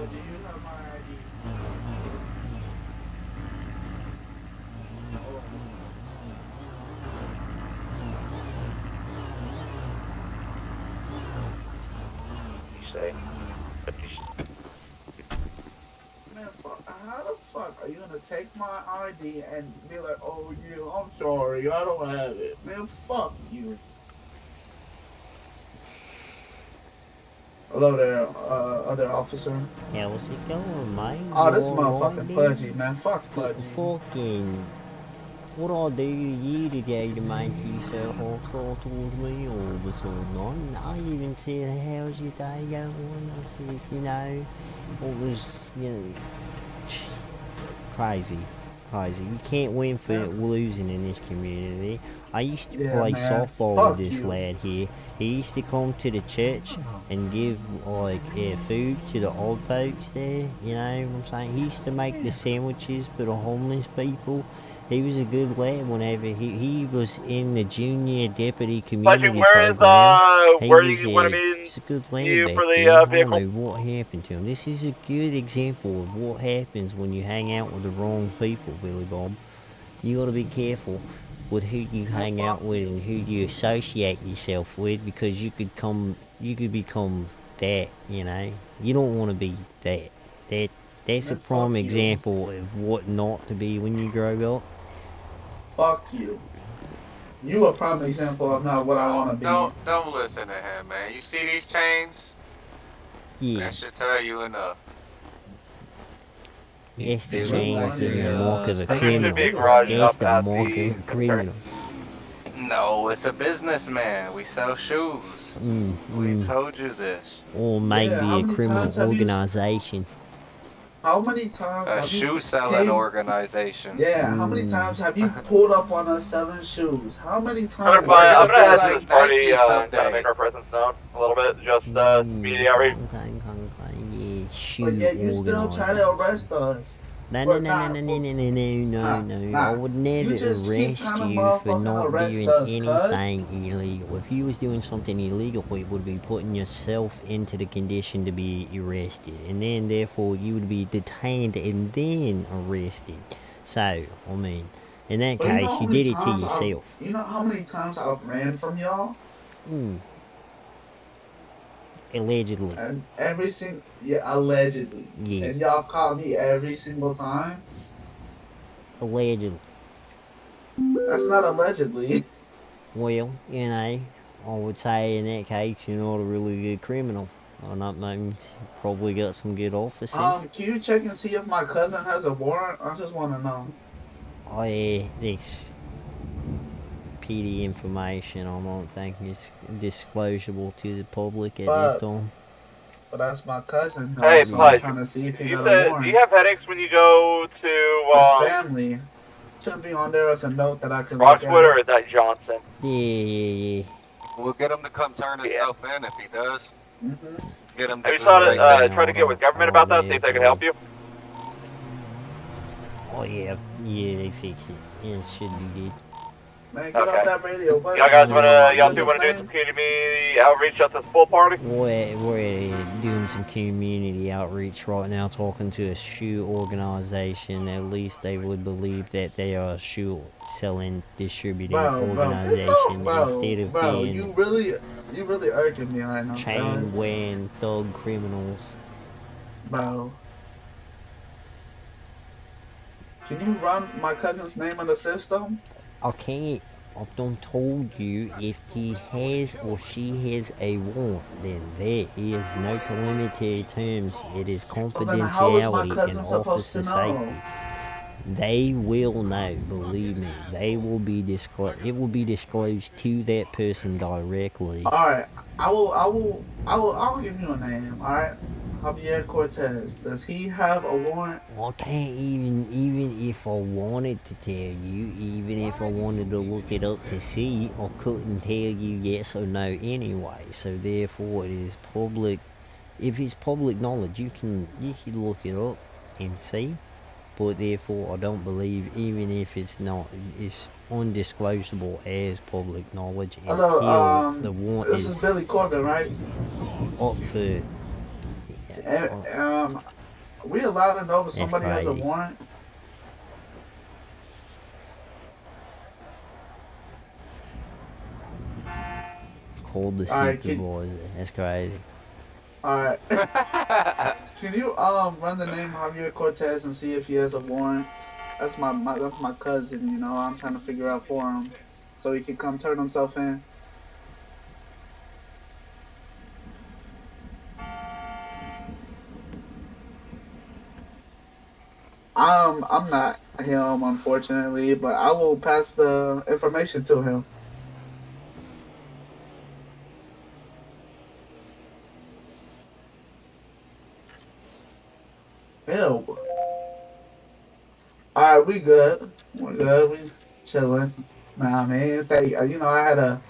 do you have my ID? You say? Man, how the fuck are you gonna take my ID and be like, oh yeah, I'm sorry, I don't have it. Man, fuck you. Hello there, other officer. How's it going, mate? Oh, You this alright motherfucking there? Pudgy, man. Fuck Pudgy. Fucking... What I do to you today to make you so hostile towards me all of a sudden? I even said, how's your day going? I said, you know, what was, you know... Crazy. Crazy. You can't win for losing in this community. I used to play man. softball with Fuck this you. lad here. He used to come to the church and give like food to the old folks there, you know what I'm saying? He used to make the sandwiches for the homeless people. He was a good lad whenever he was in the junior deputy community program. He Where do was you want me he's a good lad you back for then. the I don't vehicle? know what happened to him. This is a good example of what happens when you hang out with the wrong people, Billy Bob. You gotta be careful with who you hang out with and who you associate yourself with, because you could become that, you know. You don't want to be that. That's a prime example of what not to be when you grow up. Fuck you. You a prime example of not what I want to be. Don't listen to him, man. You see these chains? Yeah. That should tell you enough. That's the chains and the mark of a criminal. garage That's up the at mark the of a criminal. No, it's a businessman. We sell shoes. We told you this. Or maybe a criminal organization. How many times A have shoe you selling organization. Yeah, how many times have you pulled up on us selling shoes? How many I'm times? gonna ask this party Nike try to someday. make our presence known a little bit, just media outreach. Yeah, shoe But yet you still try to arrest us. No, I would never arrest you for not doing anything illegal. If you was doing something illegal, it would be putting yourself into the condition to be arrested, and then therefore you would be detained and then arrested. So, I mean, in that case, you did it to yourself. You know how many times I've ran from y'all? Allegedly. And allegedly. Yeah. And y'all caught me every single time? Allegedly. That's not allegedly. Well, you know, I would say in that case you're not a really good criminal. Or not, maybe probably got some good officers. Can you check and see if my cousin has a warrant? I just want to know. Oh yeah, it's PD information. I don't think it's disclosable to the public at this time. But that's my cousin. Hey, so Pudge, I'm trying to see if he got a warrant. do you have headaches when you go to His family. Should be on there as a note that I can Roxwood, or is that Johnson? Yeah. We'll get him to come turn himself in if he does. Get him to Have you do tried the right to thing. try to get with government about that? See if they can help you. Oh yeah, they fixed it. Yeah, it should be good. Man, get off that radio. Y'all two wanna do some community outreach at this pool party? We're doing some community outreach right now, talking to a shoe organization. At least they would believe that they are a shoe selling, distributing organization instead of being you really irking me right now. chain wearing thug criminals. Bro. Can you run my cousin's name in the system? I can't. I've done told you if he has or she has a warrant, then there is no preliminary terms. It is confidentiality and officer safety. They will know, believe me. They will be disclosed. It will be disclosed to that person directly. All right, I'll give you a name. All right, Javier Cortez. Does he have a warrant? I can't even if I wanted to tell you, even if I wanted to look it up to see, I couldn't tell you yes or no anyway. So therefore, it is public. If it's public knowledge, you can look it up and see. But therefore, I don't believe, even if it's not, it's undisclosable as public knowledge until the warrant this is Billy Corbin, right? Up for. Are we allowed to know if That's somebody has a crazy. warrant? Called the Alright, supervisor. That's crazy. alright. Can you run the name Javier Cortez and see if he has a warrant? That's that's my cousin, you know. I'm trying to figure out for him so he can come turn himself in. I'm not him, unfortunately, but I will pass the information to him. Ew. Alright, we good. We're good. We chilling. Nah, man. You know, I had a.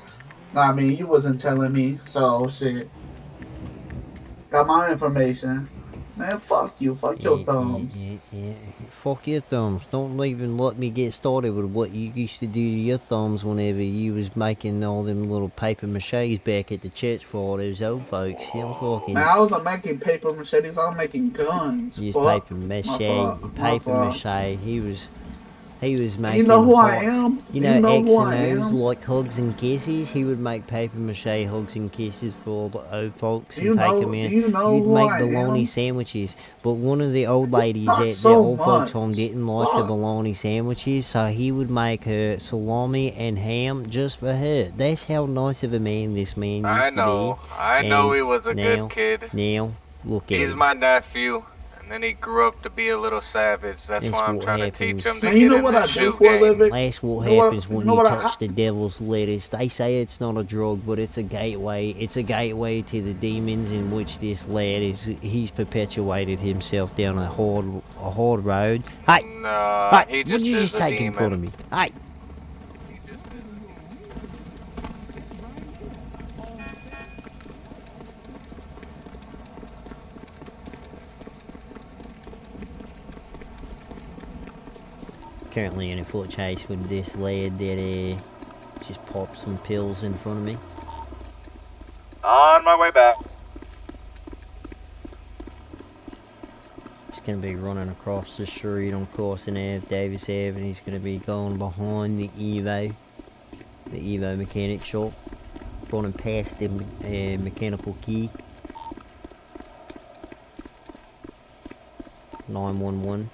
Nah, I mean, you wasn't telling me, so shit. Got my information. Man, fuck you. Fuck your thumbs. Fuck your thumbs. Don't even let me get started with what you used to do to your thumbs whenever you was making all them little paper mache's back at the church for all those old folks. I'm fucking... Man, I wasn't making paper machetes. I was making guns. Use Fuck. paper mache. My fault. My Paper fault. mache. He was making You know who I hearts. am? You know, know X who and I O's am? like hugs and kisses. He would make paper mache hugs and kisses for all the old folks and You take know? them in. Do you know He'd who make I bologna am? sandwiches. But one of the old ladies Not at the so old folks' much. home didn't like the Fuck. bologna sandwiches, so he would make her salami and ham just for her. That's how nice of a man this man used to be. I know he was a good kid. Now, look at He's him. my nephew, and then he grew up to be a little savage. That's why I'm what trying happens. to teach him to Man, you get know in what the I do shoe for a game. living? That's what You know happens what- when you know you what touch the devil's lettuce. They say it's not a drug, but it's a gateway. It's a gateway to the demons in which this lad he's perpetuated himself down a hard road. Hey, No, hey, he what just you is just a take in front of demon. me? Hey, He just is a demon. currently in a foot chase with this lad that just popped some pills in front of me. On my way back. He's going to be running across the street on Carson Ave, Davis Ave, and he's going to be going behind the Evo mechanic shop, running past the mechanical key. 911.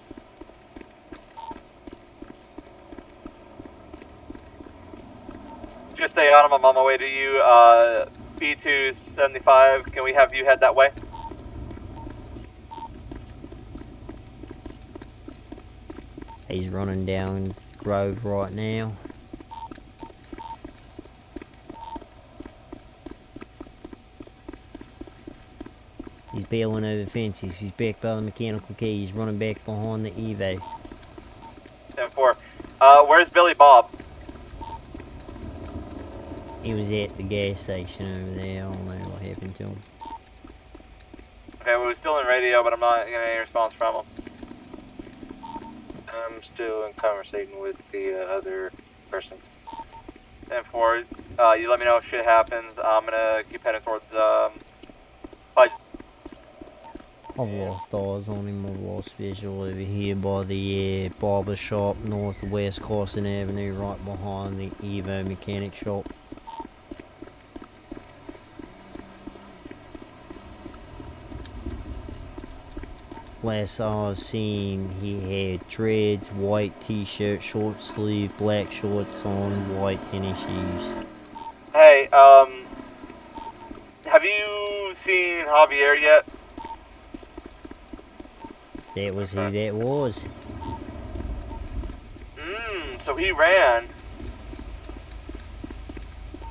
Just stay on. I'm on my way to you. B275. Can we have you head that way? He's running down Grove right now. He's bailing over fences. He's back by the mechanical key. He's running back behind the Evo. 10-4. Where's Billy Bob? He was at the gas station over there. I don't know what happened to him. Okay, we were still in radio, but I'm not getting any response from him. I'm still in conversation with the other person. 10-4. You let me know if shit happens. I'm gonna keep heading towards I've lost eyes on him. I've lost visual over here by the barber shop, northwest Carson Avenue, right behind the Evo mechanic shop. Last I was seen, he had dreads, white t-shirt, short sleeve, black shorts on, white tennis shoes. Hey, have you seen Javier yet? That was who that was. So he ran.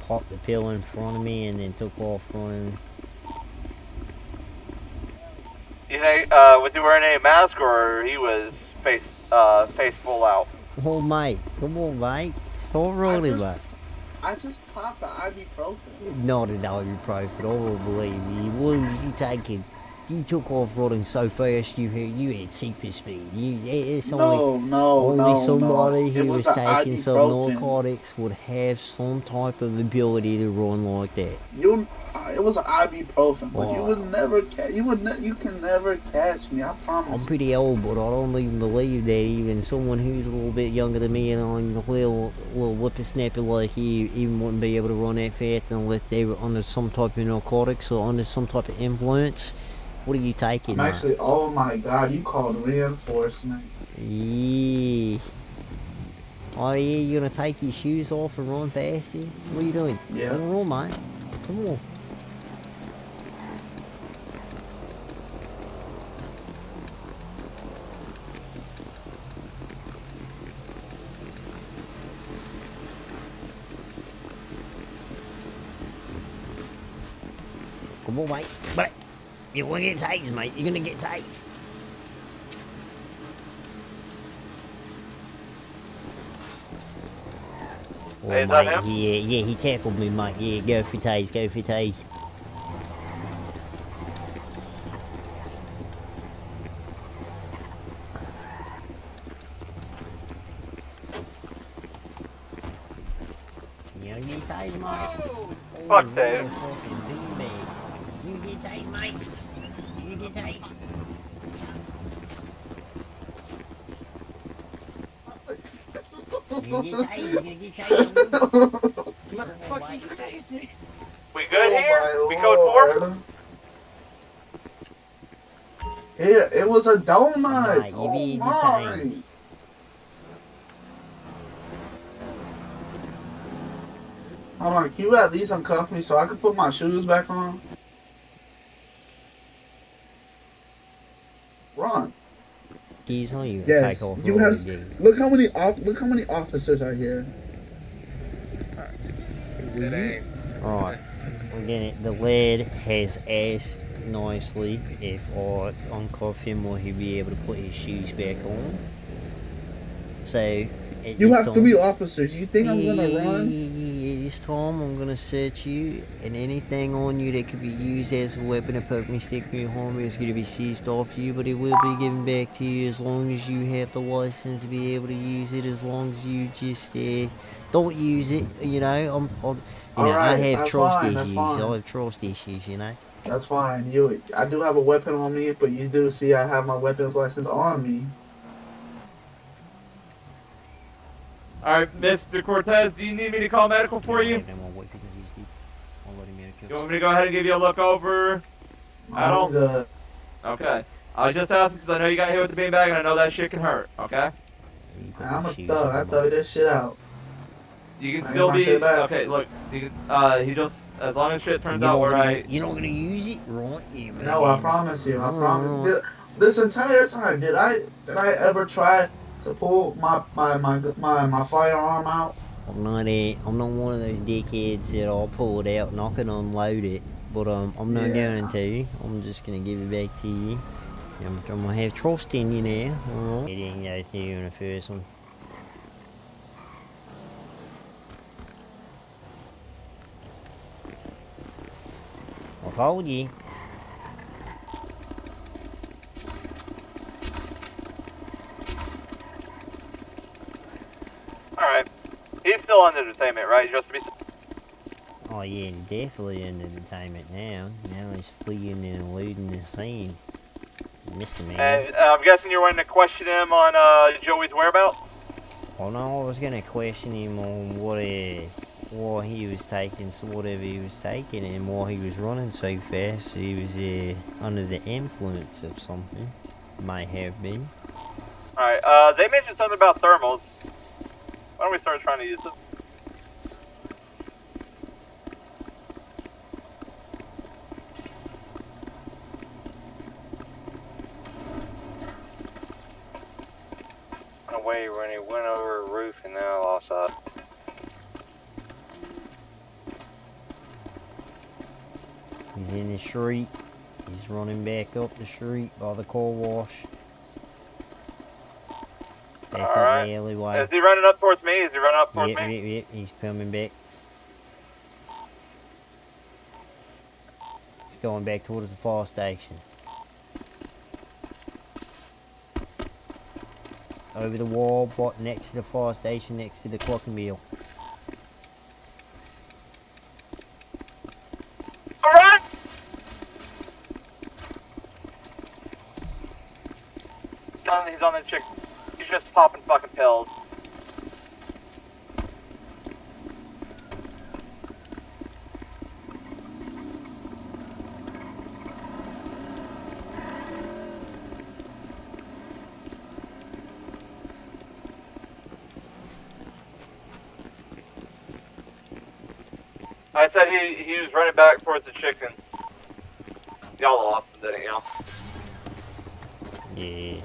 Popped the pill in front of me and then took off running. You think, was he wearing a mask or he was face full out? Oh mate, come on mate, stop rolling mate. I just popped the ibuprofen. Not an ibuprofen, I will believe you. What was you taking? You took off running so fast. You had super speed. It's No, no, only no, somebody no. It who was was an taking some ibuprofen. narcotics would have some type of ability to run like that. It was an ibuprofen, but you Wow. would never catch. You can never catch me. I promise. I'm pretty old, but I don't even believe that even someone who's a little bit younger than me and on a little whippersnapper like you even wouldn't be able to run that fast unless they were under some type of narcotics or under some type of influence. What are you taking, I'm mate? actually. Oh my God! You called reinforcements. Yeah. Oh yeah, you're gonna take your shoes off and run faster? What are you doing? Yeah. Come on, mate. Come on. Come on, mate. But you're gonna get tased, mate. You're gonna get tased. Oh, Hey, is that mate, him? yeah, he tackled me, mate. Yeah, go for tase, go for tase. You gonna get tased, mate? Fuck Oh, Dave. you're a fucking beanbag. You get tased, mate. You get tased. You get tased, you get tased. Motherfucker, you tased me. We good here? Oh We my code 4? Lord. Here, it was a donut. Mate, you Oh being my. detained. Hold on, can you at least uncuff me so I can put my shoes back on? Run. Keys on you, Yes, take off you have. again. Look how many officers are here. It ain't. Alright, again, the lad has asked nicely if I uncuff him will he be able to put his shoes back on. So, at You this have time, 3 officers. You think I'm gonna run? Yeah, this time I'm gonna search you, and anything on you that could be used as a weapon to poke me, stick me, or harm me is gonna be seized off you, but it will be given back to you as long as you have the license to be able to use it, as long as you just, don't use it, you know, I Alright, have that's trust fine, that's issues, fine. I have trust issues, you know. That's fine. I do have a weapon on me, but you do see I have my weapons license on me. Alright, Mr. Cortez, do you need me to call medical for you? You want me to go ahead and give you a look over? At all? I'm good. Okay. I was just asking because I know you got hit with the beanbag and I know that shit can hurt, okay? I'm a thug. I thug this shit out. You can I still get my be, shit back. okay, look, he just, as long as shit turns out right. You're not gonna use it, right? Yeah, No, I promise you. I promise. This entire time, did I ever try to pull my firearm out? I'm not one of those dickheads that I'll pull it out and I can unload it. But I'm not Yeah. going to. I'm just gonna give it back to you. I'm gonna have trust in you now. Alright. It didn't go through in the first one. I told you. Alright. He's still under detainment, right? Just to be. Oh yeah, definitely in entertainment now. Now he's fleeing and eluding the scene. Mr. Man. And I'm guessing you're wanting to question him on Joey's whereabouts? Oh no, I was gonna question him on why he was taking whatever he was taking and why he was running so fast. He was under the influence of something. Might have been. Alright, they mentioned something about thermals. Why don't we start trying to use it? Away when he went over a roof and now lost sight. He's in the street. He's running back up the street by the car wash. Back up the alleyway. Is he running up towards me? Is he running up towards me? Yep, he's coming back. He's going back towards the fire station. over the wall, but next to the fire station, next to the clocking wheel. Alright! He's on the chick. He's just popping fucking pills. I said he was running back towards the chicken. Y'all lost, didn't y'all? Yeah.